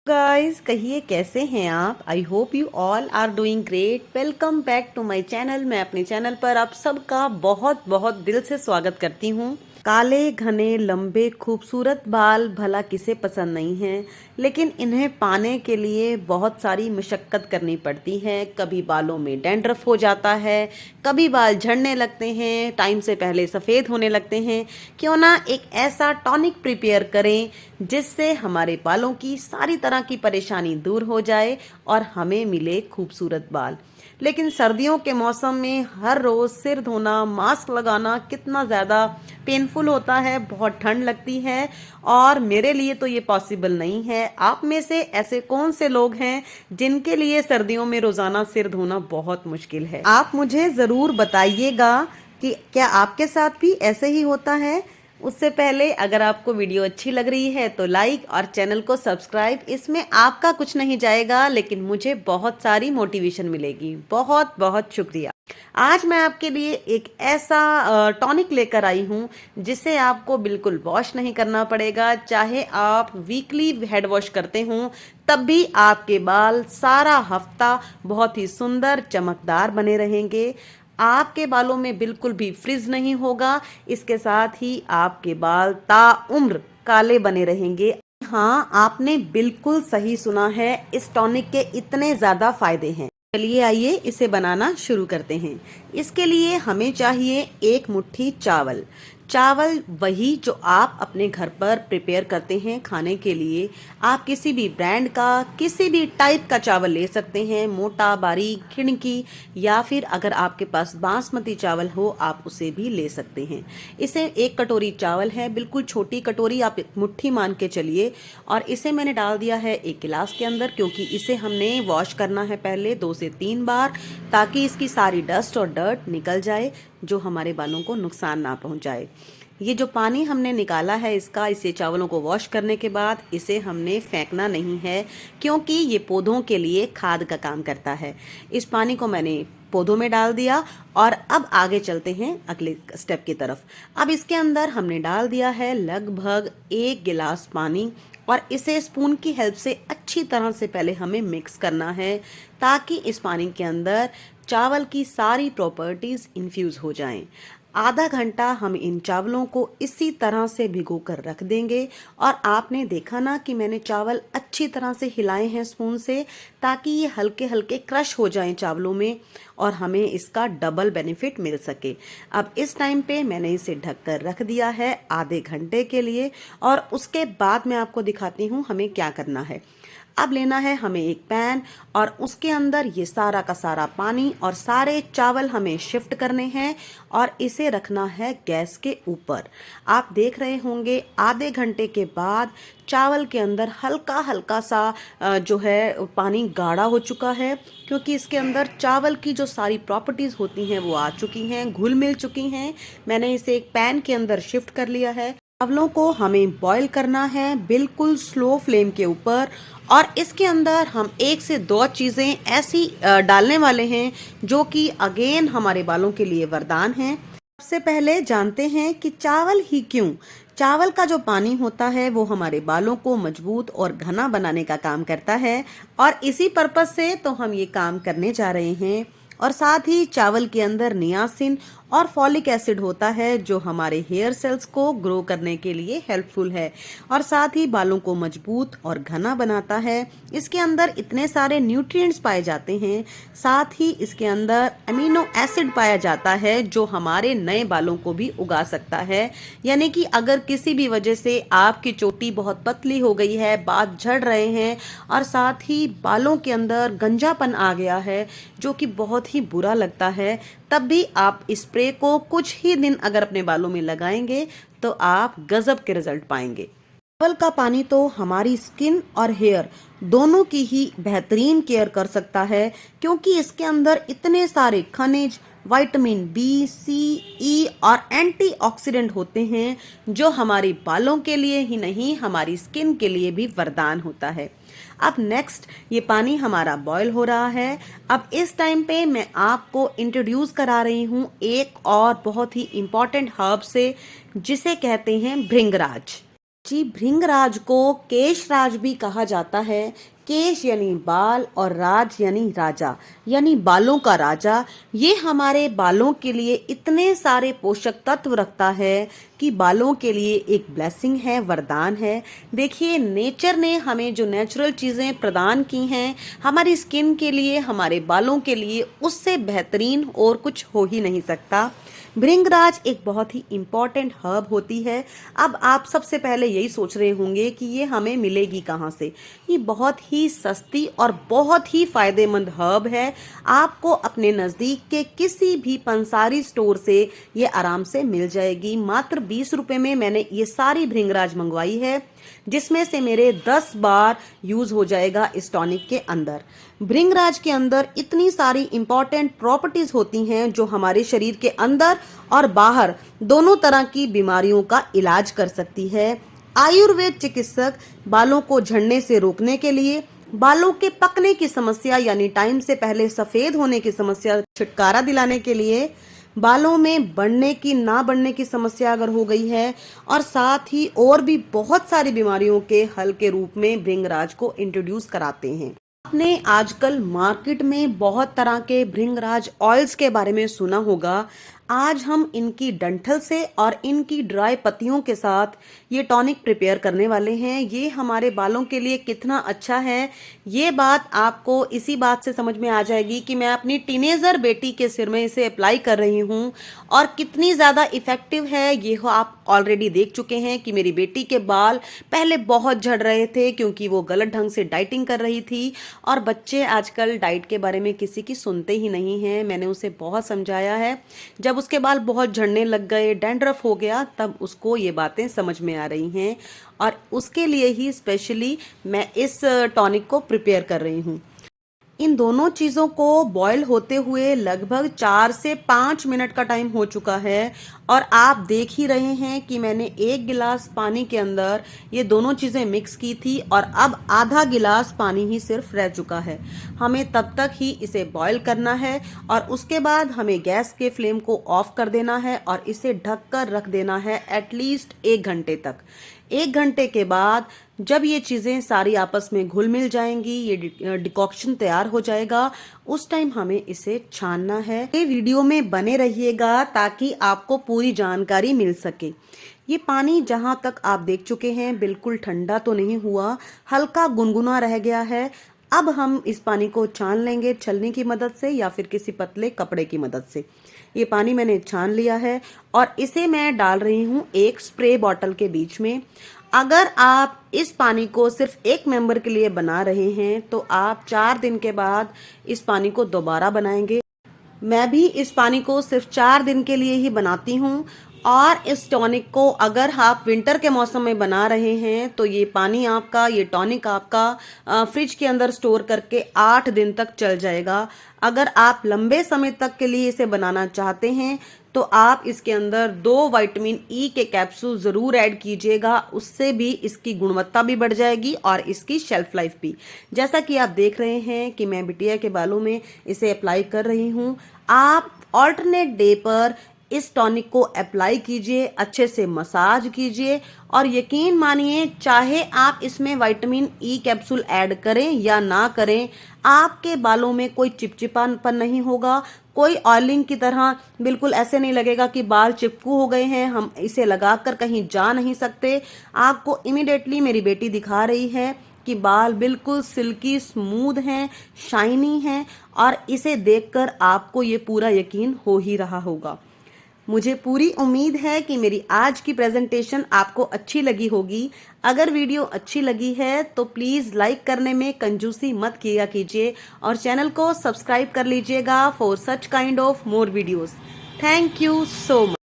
Guys, कहिए कैसे हैं आप। I hope you all are doing great. Welcome back to my channel. मैं अपने चैनल पर आप सबका बहुत बहुत दिल से स्वागत करती हूँ। काले घने लंबे खूबसूरत बाल भला किसे पसंद नहीं है, लेकिन इन्हें पाने के लिए बहुत सारी मशक्क़त करनी पड़ती है। कभी बालों में डैंड्रफ हो जाता है, कभी बाल झड़ने लगते हैं, टाइम से पहले सफ़ेद होने लगते हैं। क्यों ना एक ऐसा टॉनिक प्रिपेयर करें जिससे हमारे बालों की सारी तरह की परेशानी दूर हो जाए और हमें मिले खूबसूरत बाल। लेकिन सर्दियों के मौसम में हर रोज़ सिर धोना, मास्क लगाना कितना ज़्यादा पेनफुल होता है, बहुत ठंड लगती है और मेरे लिए तो ये पॉसिबल नहीं है। आप में से ऐसे कौन से लोग हैं जिनके लिए सर्दियों में रोज़ाना सिर धोना बहुत मुश्किल है? आप मुझे ज़रूर बताइएगा कि क्या आपके साथ भी ऐसे ही होता है। उससे पहले अगर आपको वीडियो अच्छी लग रही है तो लाइक और चैनल को सब्सक्राइब। इसमें आपका कुछ नहीं जाएगा, लेकिन मुझे बहुत सारी मोटिवेशन मिलेगी। बहुत बहुत शुक्रिया। आज मैं आपके लिए एक ऐसा टॉनिक लेकर आई हूँ जिसे आपको बिल्कुल वॉश नहीं करना पड़ेगा। चाहे आप वीकली हेड वॉश करते हों, तब भी आपके बाल सारा हफ्ता बहुत ही सुंदर चमकदार बने रहेंगे। आपके बालों में बिल्कुल भी फ्रिज नहीं होगा। इसके साथ ही आपके बाल ताउम्र काले बने रहेंगे। हाँ, आपने बिल्कुल सही सुना है। इस टॉनिक के इतने ज़्यादा फायदे हैं। चलिए आइए इसे बनाना शुरू करते हैं। इसके लिए हमें चाहिए एक मुट्ठी चावल। चावल वही जो आप अपने घर पर प्रिपेयर करते हैं खाने के लिए। आप किसी भी ब्रांड का, किसी भी टाइप का चावल ले सकते हैं, मोटा, बारीक, खिणकी, या फिर अगर आपके पास बासमती चावल हो आप उसे भी ले सकते हैं। इसे एक कटोरी चावल है, बिल्कुल छोटी कटोरी, आप एक मुट्ठी मान के चलिए। और इसे मैंने डाल दिया है एक गिलास के अंदर, क्योंकि इसे हमने वॉश करना है पहले 2 से 3 बार, ताकि इसकी सारी डस्ट और डर्ट निकल जाए जो हमारे बालों को नुकसान ना पहुंचाए। ये जो पानी हमने निकाला है इसका, इसे चावलों को वॉश करने के बाद इसे हमने फेंकना नहीं है, क्योंकि ये पौधों के लिए खाद का काम करता है। इस पानी को मैंने पौधों में डाल दिया और अब आगे चलते हैं अगले स्टेप की तरफ। अब इसके अंदर हमने डाल दिया है लगभग 1 गिलास पानी और इसे स्पून की हेल्प से अच्छी तरह से पहले हमें मिक्स करना है, ताकि इस पानी के अंदर चावल की सारी प्रॉपर्टीज़ इन्फ्यूज़ हो जाएं। आधा घंटा हम इन चावलों को इसी तरह से भिगो कर रख देंगे। और आपने देखा ना कि मैंने चावल अच्छी तरह से हिलाए हैं स्पून से, ताकि ये हल्के हल्के क्रश हो जाएं चावलों में और हमें इसका डबल बेनिफिट मिल सके। अब इस टाइम पे मैंने इसे ढककर रख दिया है आधे घंटे के लिए, और उसके बाद मैं आपको दिखाती हूँ हमें क्या करना है। अब लेना है हमें एक पैन और उसके अंदर ये सारा का सारा पानी और सारे चावल हमें शिफ्ट करने हैं और इसे रखना है गैस के ऊपर। आप देख रहे होंगे आधे घंटे के बाद चावल के अंदर हल्का हल्का सा जो है पानी गाढ़ा हो चुका है, क्योंकि इसके अंदर चावल की जो सारी प्रॉपर्टीज़ होती हैं वो आ चुकी हैं, घुल मिल चुकी हैं। मैंने इसे एक पैन के अंदर शिफ्ट कर लिया है। चावलों को हमें बॉईल करना है बिल्कुल स्लो फ्लेम के ऊपर, और इसके अंदर हम 1 से 2 चीज़ें ऐसी डालने वाले हैं जो कि अगेन हमारे बालों के लिए वरदान हैं। सबसे पहले जानते हैं कि चावल ही क्यों। चावल का जो पानी होता है वो हमारे बालों को मजबूत और घना बनाने का काम करता है, और इसी पर्पज से तो हम ये काम करने जा रहे हैं। और साथ ही चावल के अंदर नियासिन और फॉलिक एसिड होता है जो हमारे हेयर सेल्स को ग्रो करने के लिए हेल्पफुल है, और साथ ही बालों को मजबूत और घना बनाता है। इसके अंदर इतने सारे न्यूट्रिएंट्स पाए जाते हैं, साथ ही इसके अंदर अमीनो एसिड पाया जाता है जो हमारे नए बालों को भी उगा सकता है। यानी कि अगर किसी भी वजह से आपकी चोटी बहुत पतली हो गई है, बाल झड़ रहे हैं और साथ ही बालों के अंदर गंजापन आ गया है जो कि बहुत ही बुरा लगता है, तब भी आप इस स्प्रे को कुछ ही दिन अगर अपने बालों में लगाएंगे तो आप गजब के रिजल्ट पाएंगे। चावल का पानी तो हमारी स्किन और हेयर दोनों की ही बेहतरीन केयर कर सकता है, क्योंकि इसके अंदर इतने सारे खनिज, विटामिन बी, सी, ई और एंटीऑक्सीडेंट होते हैं जो हमारे बालों के लिए ही नहीं हमारी स्किन के लिए भी वरदान होता है। अब नेक्स्ट ये पानी हमारा बॉयल हो रहा है। अब इस टाइम पे मैं आपको इंट्रोड्यूस करा रही हूँ एक और बहुत ही इम्पॉर्टेंट हर्ब से, जिसे कहते हैं भृंगराज। जी, भृंगराज को केशराज भी कहा जाता है। केश यानी बाल और राज यानी राजा, यानी बालों का राजा। ये हमारे बालों के लिए इतने सारे पोषक तत्व रखता है कि बालों के लिए एक ब्लेसिंग है, वरदान है। देखिए, नेचर ने हमें जो नेचुरल चीज़ें प्रदान की हैं हमारी स्किन के लिए, हमारे बालों के लिए, उससे बेहतरीन और कुछ हो ही नहीं सकता। भृंगराज एक बहुत ही इम्पॉर्टेंट हर्ब होती है। अब आप सबसे पहले यही सोच रहे होंगे कि ये हमें मिलेगी कहाँ से। ये बहुत ही सस्ती और बहुत ही फायदेमंद हर्ब है। आपको अपने नज़दीक के किसी भी पंसारी स्टोर से ये आराम से मिल जाएगी। मात्र 20 रुपए में मैंने ये सारी भृंगराज मंगवाई है, जिसमें से मेरे 10 बार यूज हो जाएगा इस टॉनिक के अंदर। भृंगराज के अंदर इतनी सारी इंपॉर्टेंट प्रॉपर्टीज होती हैं जो हमारे शरीर के अंदर और बाहर दोनों तरह की बीमारियों का इलाज कर सकती है। आयुर्वेद चिकित्सक बालों को झड़ने से रोकने के लिए, बालों के पकने की समस्या यानी टाइम से पहले सफेद होने की समस्या छुटकारा दिलाने के लिए, बालों में बढ़ने की ना बढ़ने की समस्या अगर हो गई है, और साथ ही और भी बहुत सारी बीमारियों के हल के रूप में भृंगराज को इंट्रोड्यूस कराते हैं। आपने आजकल मार्केट में बहुत तरह के भृंगराज ऑयल्स के बारे में सुना होगा। आज हम इनकी डंठल से और इनकी ड्राई पत्तियों के साथ ये टॉनिक प्रिपेयर करने वाले हैं। ये हमारे बालों के लिए कितना अच्छा है, ये बात आपको इसी बात से समझ में आ जाएगी कि मैं अपनी टीनेजर बेटी के सिर में इसे अप्लाई कर रही हूँ और कितनी ज़्यादा इफेक्टिव है ये आप ऑलरेडी देख चुके हैं कि मेरी बेटी के बाल पहले बहुत झड़ रहे थे क्योंकि वो गलत ढंग से डाइटिंग कर रही थी। और बच्चे आजकल डाइट के बारे में किसी की सुनते ही नहीं हैं। मैंने उसे बहुत समझाया है। जब उसके बाल बहुत झड़ने लग गए, डैंड्रफ हो गया, तब उसको ये बातें समझ में आ रही हैं और उसके लिए ही स्पेशली मैं इस टॉनिक को प्रिपेयर कर रही हूँ। इन दोनों चीज़ों को बॉयल होते हुए लगभग 4 से 5 मिनट का टाइम हो चुका है और आप देख ही रहे हैं कि मैंने 1 गिलास पानी के अंदर ये दोनों चीज़ें मिक्स की थी और अब आधा गिलास पानी ही सिर्फ रह चुका है। हमें तब तक ही इसे बॉयल करना है और उसके बाद हमें गैस के फ्लेम को ऑफ कर देना है और इसे ढक कर रख देना है एटलीस्ट 1 घंटे तक। 1 घंटे के बाद जब ये चीज़ें सारी आपस में घुल मिल जाएंगी, ये डिकॉक्शन तैयार हो जाएगा, उस टाइम हमें इसे छानना है। ये वीडियो में बने रहिएगा ताकि आपको पूरी जानकारी मिल सके। ये पानी जहाँ तक आप देख चुके हैं बिल्कुल ठंडा तो नहीं हुआ, हल्का गुनगुना रह गया है। अब हम इस पानी को छान लेंगे छलनी की मदद से या फिर किसी पतले कपड़े की मदद से। ये पानी मैंने छान लिया है और इसे मैं डाल रही हूँ एक स्प्रे बॉटल के बीच में। अगर आप इस पानी को सिर्फ एक मेंबर के लिए बना रहे हैं तो आप 4 दिन के बाद इस पानी को दोबारा बनाएंगे। मैं भी इस पानी को सिर्फ 4 दिन के लिए ही बनाती हूँ और इस टॉनिक को अगर आप विंटर के मौसम में बना रहे हैं तो ये पानी आपका, ये टॉनिक आपका फ्रिज के अंदर स्टोर करके 8 दिन तक चल जाएगा। अगर आप लंबे समय तक के लिए इसे बनाना चाहते हैं तो आप इसके अंदर 2 विटामिन ई के कैप्सूल ज़रूर ऐड कीजिएगा, उससे भी इसकी गुणवत्ता भी बढ़ जाएगी और इसकी शेल्फ लाइफ भी। जैसा कि आप देख रहे हैं कि मैं बिटिया के बालों में इसे अप्लाई कर रही हूँ। आप ऑल्टरनेट डे पर इस टॉनिक को अप्लाई कीजिए, अच्छे से मसाज कीजिए और यकीन मानिए चाहे आप इसमें विटामिन ई कैप्सूल ऐड करें या ना करें, आपके बालों में कोई चिपचिपापन नहीं होगा, कोई ऑयलिंग की तरह बिल्कुल ऐसे नहीं लगेगा कि बाल चिपकू हो गए हैं, हम इसे लगाकर कहीं जा नहीं सकते। आपको इमीडिएटली मेरी बेटी दिखा रही है कि बाल बिल्कुल सिल्की स्मूथ हैं, शाइनी हैं और इसे देखकर आपको ये पूरा यकीन हो ही रहा होगा। मुझे पूरी उम्मीद है कि मेरी आज की प्रेजेंटेशन आपको अच्छी लगी होगी। अगर वीडियो अच्छी लगी है तो प्लीज़ लाइक करने में कंजूसी मत किया कीजिए और चैनल को सब्सक्राइब कर लीजिएगा for such kind of more videos. Thank you so much.